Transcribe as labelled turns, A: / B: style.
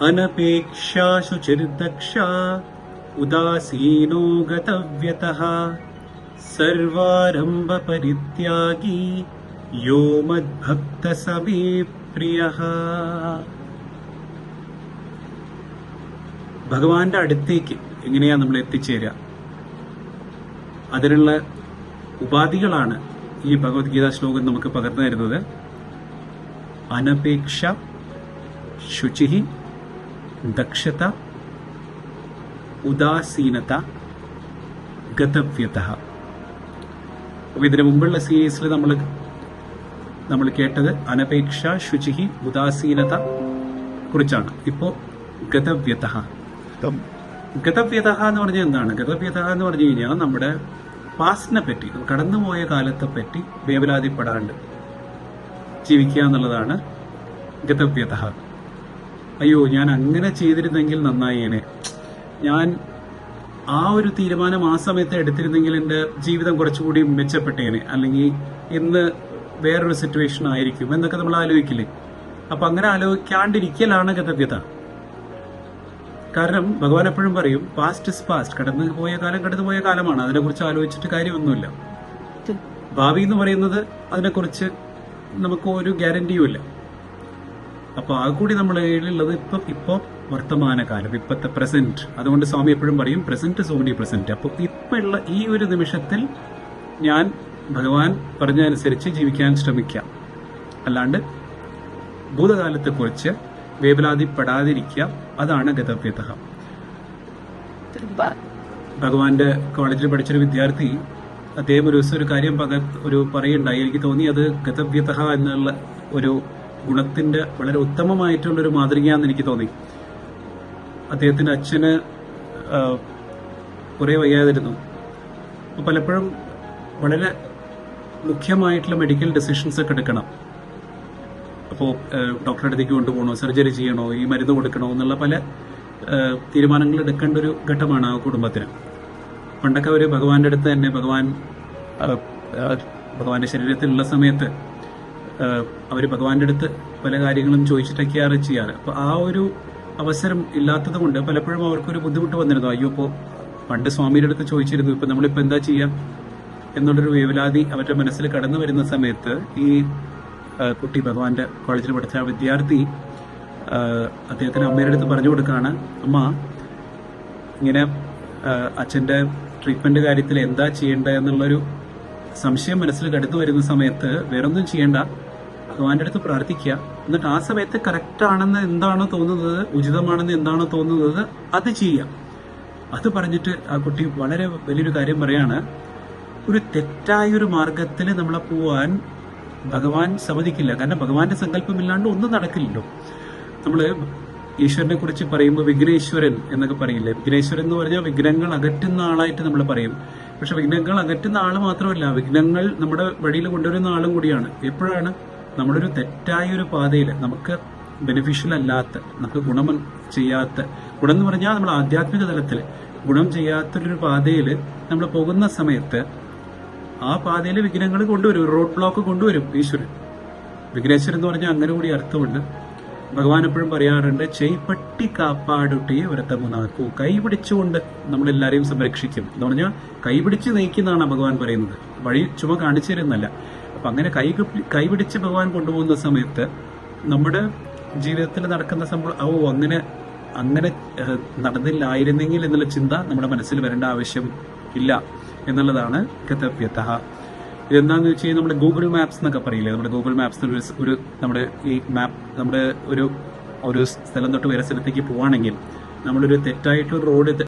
A: अनपेक्षा शुचिर्दक्षा उदासीनो गतव्यतः सर्वारंभ परित्यागी यो मद्भक्त समे प्रियः. ഭഗവാന്റെ അടുത്തേക്ക് എങ്ങനെയാ നമ്മൾ എത്തിച്ചേരുക? അതിനുള്ള ഉപാധികളാണ് ഈ ഭഗവത്ഗീതാ ശ്ലോകം നമുക്ക് പകർന്നു തരുന്നത്. അനപേക്ഷ, ശുചി, ദക്ഷത, ഉദാസീനത, ഗതവ്യത. അപ്പൊ ഇതിനു മുമ്പുള്ള സീരീസിൽ നമ്മൾ കേട്ടത് അനപേക്ഷ, ശുചി, ഉദാസീനത കുറിച്ചാണ്. ഇപ്പോ ഗതവ്യത. ഗതവ്യത എന്ന് പറഞ്ഞാൽ എന്താണ്? ഗതവ്യത എന്ന് പറഞ്ഞു കഴിഞ്ഞാൽ നമ്മുടെ പാസ്റ്റിനെ പറ്റി, കടന്നുപോയ കാലത്തെ പറ്റി വേവലാതിപ്പെടാണ്ട് ജീവിക്കുക എന്നുള്ളതാണ് ഗതവ്യത. അയ്യോ, ഞാൻ അങ്ങനെ ചെയ്തിരുന്നെങ്കിൽ നന്നായേനെ, ഞാൻ ആ ഒരു തീരുമാനം ആ സമയത്ത് എടുത്തിരുന്നെങ്കിൽ എൻ്റെ ജീവിതം കുറച്ചുകൂടി മെച്ചപ്പെട്ടേനെ, അല്ലെങ്കിൽ ഇന്ന് വേറൊരു സിറ്റുവേഷൻ ആയിരിക്കും എന്നൊക്കെ നമ്മൾ ആലോചിക്കില്ലേ? അപ്പൊ അങ്ങനെ ആലോചിക്കാണ്ടിരിക്കലാണ് ഗതവ്യത. കാരണം ഭഗവാൻ എപ്പോഴും പറയും പാസ്റ്റ് ഇസ് പാസ്റ്റ്, കടന്നുപോയ കാലമാണ്, അതിനെക്കുറിച്ച് ആലോചിച്ചിട്ട് കാര്യമൊന്നുമില്ല. ഭാവി എന്ന് പറയുന്നത് അതിനെക്കുറിച്ച് നമുക്ക് ഒരു ഗ്യാരണ്ടിയും ഇല്ല. അപ്പൊ ആ കൂടി നമ്മുടെ കയ്യിലുള്ളത് ഇപ്പൊ വർത്തമാനകാലം, ഇപ്പത്തെ പ്രസന്റ്. അതുകൊണ്ട് സ്വാമി എപ്പോഴും പറയും പ്രസന്റ് ഇസ് ഓൺലി പ്രസന്റ്. അപ്പൊ ഇപ്പൊ ഉള്ള ഈ ഒരു നിമിഷത്തിൽ ഞാൻ ഭഗവാൻ പറഞ്ഞതനുസരിച്ച് ജീവിക്കാൻ ശ്രമിക്കാം, അല്ലാണ്ട് ഭൂതകാലത്തെക്കുറിച്ച് വേവലാതിപ്പെടാതിരിക്കുക. അതാണ് ഗതവ്യത. ഭഗവാന്റെ കോളേജിൽ പഠിച്ചൊരു വിദ്യാർത്ഥി, അദ്ദേഹം ഒരു ദിവസം ഒരു കാര്യം പറയുണ്ടായി. എനിക്ക് തോന്നി അത് ഗതവ്യത എന്നുള്ള ഒരു ഗുണത്തിന്റെ വളരെ ഉത്തമമായിട്ടുള്ളൊരു മാതൃകയാണെന്ന് എനിക്ക് തോന്നി. അദ്ദേഹത്തിന്റെ അച്ഛന് കുറെ വയ്യാതിരുന്നു. പലപ്പോഴും വളരെ മുഖ്യമായിട്ടുള്ള മെഡിക്കൽ ഡിസിഷൻസ് ഒക്കെ എടുക്കണം. അപ്പോൾ ഡോക്ടറുടെ അടുത്തേക്ക് കൊണ്ടുപോകണോ, സർജറി ചെയ്യണോ, ഈ മരുന്ന് കൊടുക്കണോ എന്നുള്ള പല തീരുമാനങ്ങൾ എടുക്കേണ്ട ഒരു ഘട്ടമാണ് ആ കുടുംബത്തിന്. പണ്ടൊക്കെ അവർ ഭഗവാന്റെ അടുത്ത് തന്നെ, ഭഗവാന്റെ ശരീരത്തിലുള്ള സമയത്ത് അവർ ഭഗവാന്റെ അടുത്ത് പല കാര്യങ്ങളും ചോദിച്ചിട്ടൊക്കെയാണ് ചെയ്യാറ്. അപ്പൊ ആ ഒരു അവസരം ഇല്ലാത്തത് കൊണ്ട് പലപ്പോഴും അവർക്കൊരു ബുദ്ധിമുട്ട് വന്നിരുന്നു. അയ്യോ, ഇപ്പോൾ പണ്ട് സ്വാമിയുടെ അടുത്ത് ചോദിച്ചിരുന്നു, ഇപ്പൊ നമ്മളിപ്പോ എന്താ ചെയ്യാം എന്നുള്ളൊരു വേവലാതി അവരുടെ മനസ്സിൽ കടന്നു വരുന്ന സമയത്ത് ഈ കുട്ടി, ഭഗവാന്റെ കോളേജിൽ പഠിച്ച ആ വിദ്യാർത്ഥി, അദ്ദേഹത്തിന് അമ്മയുടെ അടുത്ത് പറഞ്ഞു കൊടുക്കുകയാണ്, അമ്മ ഇങ്ങനെ അച്ഛന്റെ ട്രീറ്റ്മെന്റ് കാര്യത്തിൽ എന്താ ചെയ്യേണ്ടത് എന്നുള്ളൊരു സംശയം മനസ്സിൽ കടന്നു വരുന്ന സമയത്ത് വേറൊന്നും ചെയ്യേണ്ട, ഭഗവാന്റെ അടുത്ത് പ്രാർത്ഥിക്കുക. എന്നിട്ട് ആ സമയത്ത് കറക്റ്റ് ആണെന്ന് എന്താണോ തോന്നുന്നത്, ഉചിതമാണെന്ന് എന്താണോ തോന്നുന്നത് അത് ചെയ്യാം. അത് പറഞ്ഞിട്ട് ആ കുട്ടി വളരെ വലിയൊരു കാര്യം പറയാണ്, ഒരു തെറ്റായൊരു മാർഗത്തിൽ നമ്മളെ പോവാൻ ഭഗവാൻ സമ്മതിക്കില്ല. കാരണം ഭഗവാന്റെ സങ്കല്പമില്ലാണ്ട് ഒന്നും നടക്കില്ലല്ലോ. നമ്മള് ഈശ്വരനെ കുറിച്ച് പറയുമ്പോൾ വിഘ്നേശ്വരൻ എന്നൊക്കെ പറയില്ലേ? വിഘ്നേശ്വരൻ എന്ന് പറഞ്ഞാൽ വിഘ്നങ്ങൾ അകറ്റുന്ന ആളായിട്ട് നമ്മൾ പറയും. പക്ഷെ വിഘ്നങ്ങൾ അകറ്റുന്ന ആള് മാത്രമല്ല, വിഘ്നങ്ങൾ നമ്മുടെ വഴിയിൽ കൊണ്ടുവരുന്ന ആളും കൂടിയാണ്. എപ്പോഴാണ് നമ്മളൊരു തെറ്റായ ഒരു പാതയിൽ, നമുക്ക് ബെനിഫിഷ്യൽ അല്ലാത്ത, നമുക്ക് ഗുണം ചെയ്യാത്ത, ഗുണം എന്ന് പറഞ്ഞാൽ നമ്മൾ ആധ്യാത്മിക തലത്തിൽ ഗുണം ചെയ്യാത്തൊരു പാതയിൽ നമ്മൾ പോകുന്ന സമയത്ത് ആ പാതയിൽ വിഘ്നങ്ങൾ കൊണ്ടുവരും, റോഡ് ബ്ലോക്ക് കൊണ്ടുവരും ഈശ്വരൻ. വിഘ്നേശ്വരൻ എന്ന് പറഞ്ഞാൽ അങ്ങനെ കൂടി അർത്ഥമുണ്ട്. ഭഗവാൻ എപ്പോഴും പറയാറുണ്ട്, ചെയ്പട്ടി കാപ്പാടുട്ടി വ്രതമുനാക്കൂ, കൈപിടിച്ചുകൊണ്ട് നമ്മളെല്ലാരെയും സംരക്ഷിക്കും എന്ന് പറഞ്ഞാൽ കൈപിടിച്ച് നയിക്കുന്നതാണ് ഭഗവാൻ പറയുന്നത്, വഴി ചുമ കാണിച്ചു തരുന്നല്ല. അപ്പൊ അങ്ങനെ കൈപിടിച്ച് ഭഗവാൻ കൊണ്ടുപോകുന്ന സമയത്ത് നമ്മുടെ ജീവിതത്തിൽ നടക്കുന്ന സംഭവം അങ്ങനെ നടന്നില്ലായിരുന്നെങ്കിൽ എന്നുള്ള ചിന്ത നമ്മുടെ മനസ്സിൽ വരേണ്ട ആവശ്യം ഇല്ല എന്നുള്ളതാണ് ഗതവ്യത. ഇതെന്താന്ന് വെച്ച് കഴിഞ്ഞാൽ നമ്മുടെ ഗൂഗിൾ മാപ്സ് എന്നൊക്കെ പറയില്ലേ? നമ്മുടെ ഗൂഗിൾ മാപ്സിൽ നമ്മുടെ ഈ മാപ്പ്, നമ്മുടെ ഒരു സ്ഥലം തൊട്ട് വേറെ സ്ഥലത്തേക്ക് പോവാണെങ്കിൽ നമ്മളൊരു തെറ്റായിട്ടൊരു റോഡ്